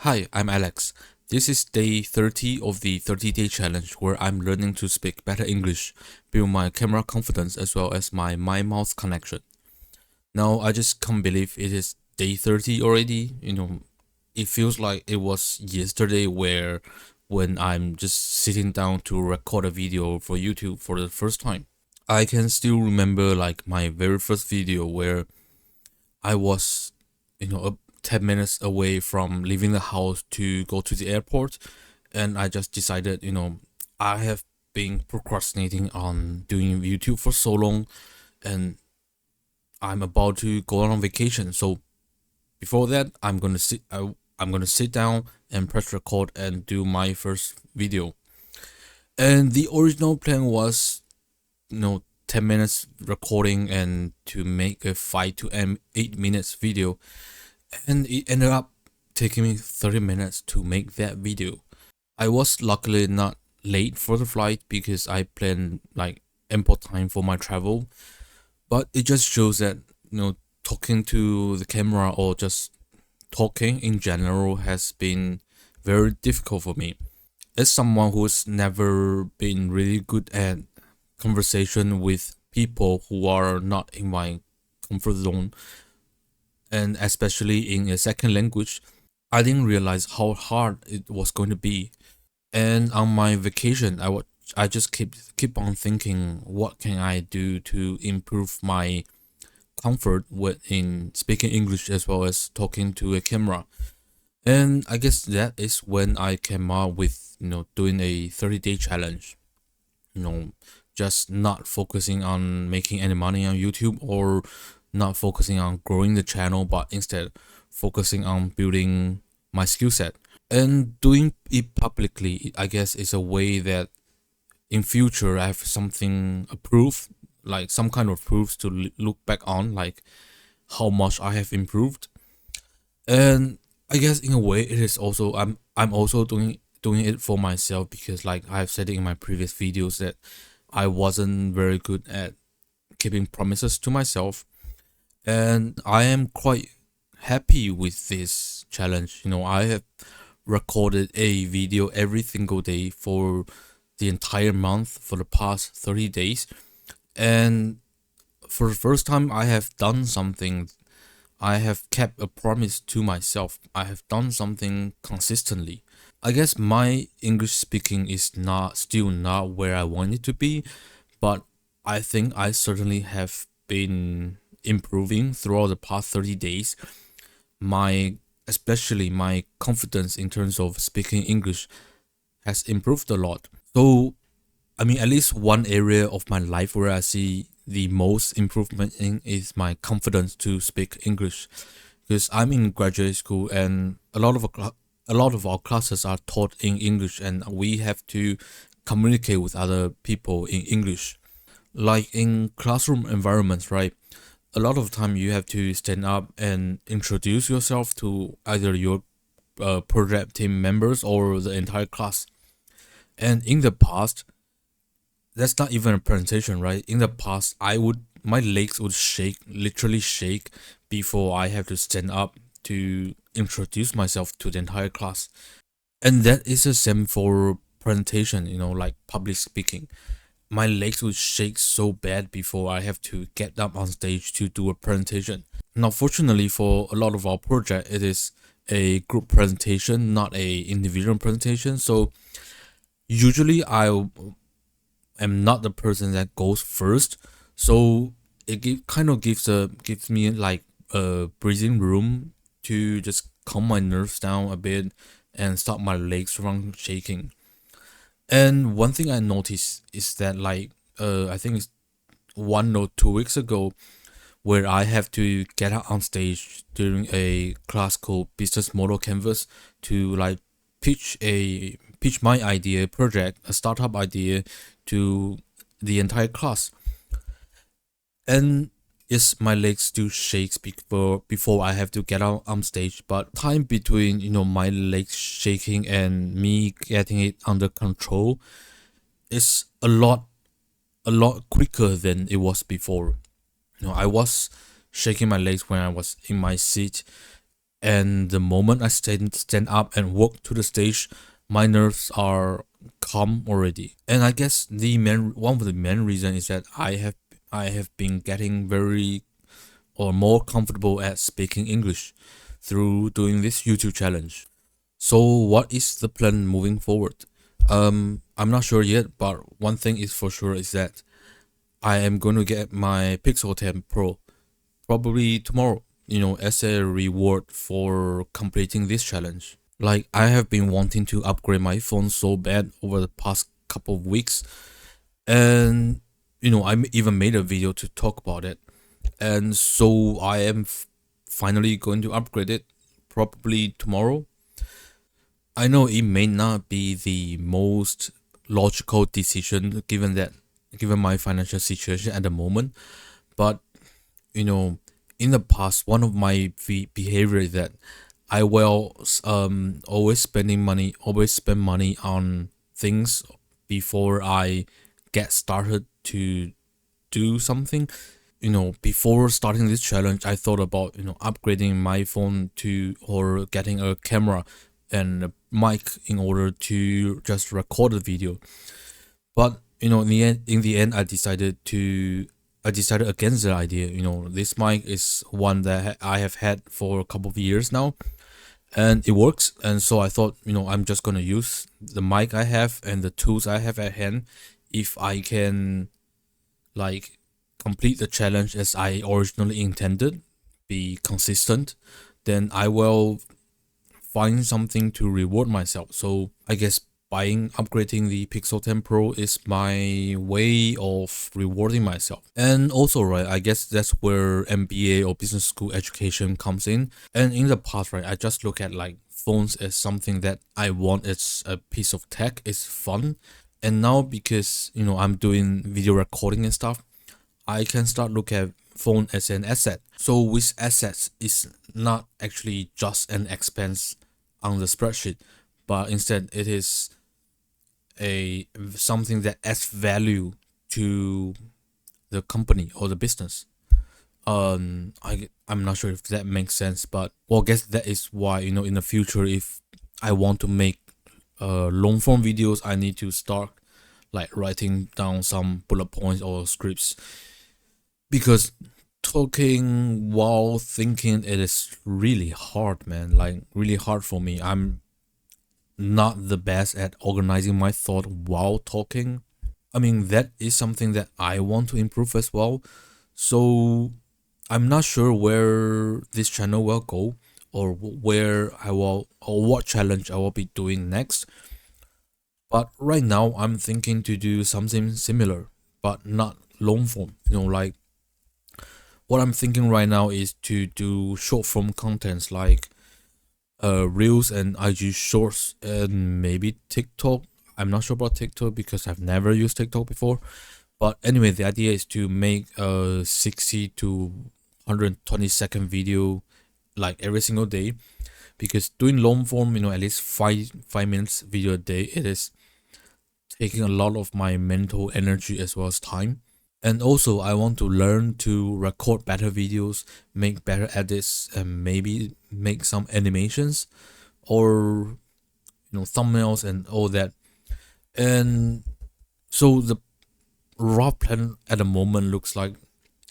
Hi, I'm Alex. This is day 30 of the 30-day challenge where I'm learning to speak better English, build my camera confidence as well as my mind-mouth connection. Now, I just can't believe it is day 30 already. It feels like it was yesterday when I'm just sitting down to record a video for YouTube for the first time. I can still remember like my very first video where I was, 10 minutes away from leaving the house to go to the airport. And I just decided, I have been procrastinating on doing YouTube for so long and I'm about to go on vacation. So before that, I'm gonna sit down and press record and do my first video. And the original plan was, 10 minutes recording and to make a 5 to 8 minutes video, and it ended up taking me 30 minutes to make that video. I was luckily not late for the flight because I planned like ample time for my travel, but it just shows that, talking to the camera or just talking in general has been very difficult for me. As someone who's never been really good at conversation with people who are not in my comfort zone, and especially in a second language, I didn't realize how hard it was going to be. And on my vacation, I just keep on thinking, what can I do to improve my comfort in speaking English as well as talking to a camera. And I guess that is when I came up with, doing a 30-day challenge. You know, just not focusing on making any money on YouTube or not focusing on growing the channel, but instead focusing on building my skill set. And doing it publicly, I guess, is a way that in future I have something a proof, like some kind of proofs to look back on, like how much I have improved. And I guess in a way it is also I'm also doing it for myself because like I've said it in my previous videos that I wasn't very good at keeping promises to myself, and I am quite happy with this challenge. I have recorded a video every single day for the entire month for the past 30 days, and for the first time I have done something. I have kept a promise to myself. I have done something consistently. I guess my English speaking is not where I want it to be, but I think I certainly have been improving throughout the past 30 days. My Especially my confidence in terms of speaking English has improved a lot. So, I mean, at least one area of my life where I see the most improvement in is my confidence to speak English, because I'm in graduate school and a lot of our classes are taught in English and we have to communicate with other people in English. Like in classroom environments, right? A lot of time you have to stand up and introduce yourself to either your project team members or the entire class. And in the past, that's not even a presentation, right? In the past, my legs would shake, literally shake, before I have to stand up to introduce myself to the entire class. And that is the same for presentation, like public speaking. My legs would shake so bad before I have to get up on stage to do a presentation. Now, fortunately for a lot of our project, it is a group presentation, not a individual presentation. So usually I am not the person that goes first. So kind of gives me like a breathing room to just calm my nerves down a bit and stop my legs from shaking. And one thing I noticed is that like I think it's 1 or 2 weeks ago, where I have to get out on stage during a class called Business Model Canvas to like pitch my idea project, a startup idea, to the entire class. And yes, my legs still shakes before I have to get out on stage, but time between my legs shaking and me getting it under control is a lot quicker than it was before. I was shaking my legs when I was in my seat, And the moment I stand up and walk to the stage, my nerves are calm already. And I guess one of the main reason is that I have been getting very or more comfortable at speaking English through doing this YouTube challenge. So what is the plan moving forward? I'm not sure yet, but one thing is for sure is that I am going to get my Pixel 10 Pro probably tomorrow, as a reward for completing this challenge. Like, I have been wanting to upgrade my phone so bad over the past couple of weeks, and I even made a video to talk about it. And so I am finally going to upgrade it probably tomorrow. I know it may not be the most logical decision given my financial situation at the moment, but in the past, one of my behavior is that I will always spend money on things before I get started to do something. Before starting this challenge, I thought about upgrading my phone to or getting a camera and a mic in order to just record the video. But in the end, I decided against the idea. This mic is one that I have had for a couple of years now, and it works. And so I thought, I'm just gonna use the mic I have and the tools I have at hand. If I can, like, complete the challenge as I originally intended, be consistent, then I will find something to reward myself. So I guess upgrading the Pixel 10 Pro is my way of rewarding myself. And also, right, I guess that's where MBA or business school education comes in. And in the past, right, I just look at like phones as something that I want as a piece of tech. It's fun. And now, because I'm doing video recording and stuff, I can start look at phone as an asset. So with assets, it's not actually just an expense on the spreadsheet, but instead it is something that adds value to the company or the business. I'm not sure if that makes sense, but well, I guess that is why in the future, if I want to make long form videos, I need to start like writing down some bullet points or scripts, because talking while thinking, it is really hard, man. Like, really hard for me. I'm not the best at organizing my thought while talking. I mean, that is something that I want to improve as well. So I'm not sure where this channel will go, or what challenge I will be doing next. But right now I'm thinking to do something similar, but not long form. Like, what I'm thinking right now is to do short form contents like Reels and IG Shorts and maybe TikTok. I'm not sure about TikTok because I've never used TikTok before. But anyway, the idea is to make a 60 to 120-second video like every single day, because doing long form, at least 5 minutes video a day, it is taking a lot of my mental energy as well as time. And also, I want to learn to record better videos, make better edits, and maybe make some animations or thumbnails and all that. And so the rough plan at the moment looks like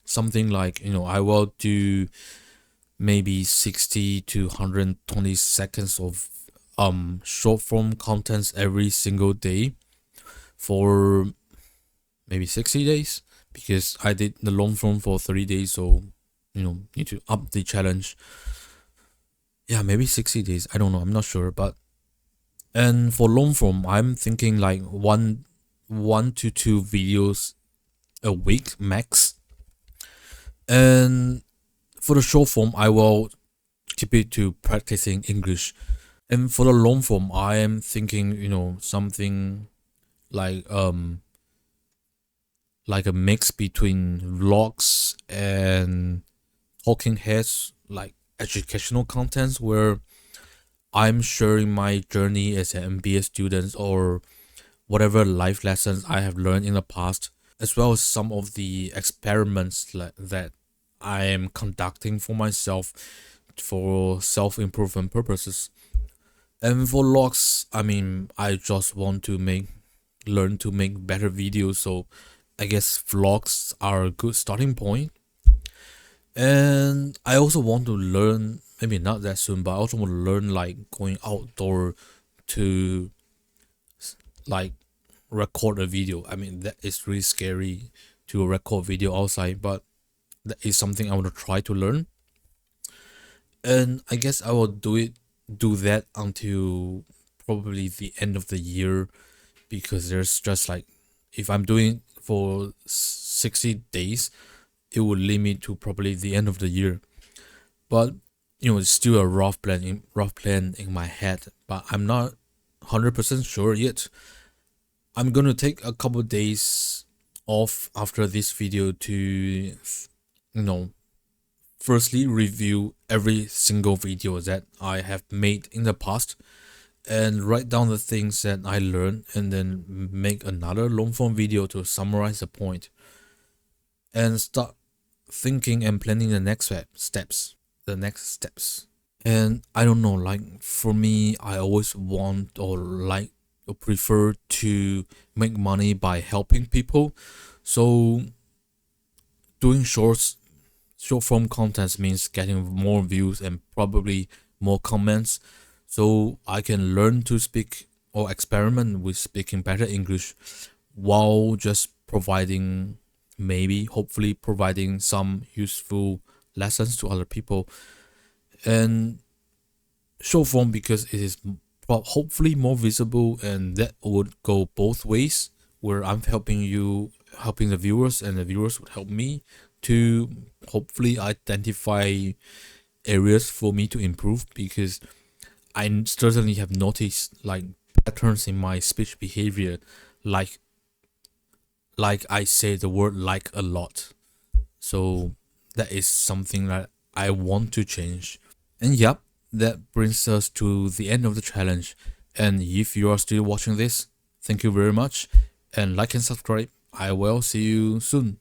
something like I will do maybe 60 to 120 seconds of short form contents every single day for maybe 60 days, because I did the long form for 3 days, so need to up the challenge. Yeah, maybe 60 days, I don't know, I'm not sure. But and for long form, I'm thinking like one to two videos a week max. And for the short form, I will keep it to practicing English. And for the long form, I am thinking something like a mix between vlogs and talking heads, like educational contents, where I'm sharing my journey as an MBA student or whatever life lessons I have learned in the past, as well as some of the experiments that I am conducting for myself for self-improvement purposes. And for vlogs, I mean, I just want to learn to make better videos, so I guess vlogs are a good starting point. And I also want to learn, maybe not that soon, but I also want to learn like going outdoor to like record a video. I mean, that is really scary to record video outside, but that is something I want to try to learn. And I guess I will do that until probably the end of the year, because there's just like, if I'm doing for 60 days, it will limit to probably the end of the year. But it's still a rough plan in my head, but I'm not 100% sure yet. I'm gonna take a couple days off after this video to firstly review every single video that I have made in the past and write down the things that I learned, and then make another long form video to summarize the point and start thinking and planning the next steps. And I don't know, like for me, I always want or like or prefer to make money by helping people. So doing short form content means getting more views and probably more comments, so I can learn to speak or experiment with speaking better English while just hopefully providing some useful lessons to other people. And short form, because it is hopefully more visible, and that would go both ways, where I'm helping the viewers, and the viewers would help me to hopefully identify areas for me to improve, because I certainly have noticed like patterns in my speech behavior, like I say the word like a lot. So that is something that I want to change. And yep, that brings us to the end of the challenge. And if you are still watching this, thank you very much, and like and subscribe. I will see you soon.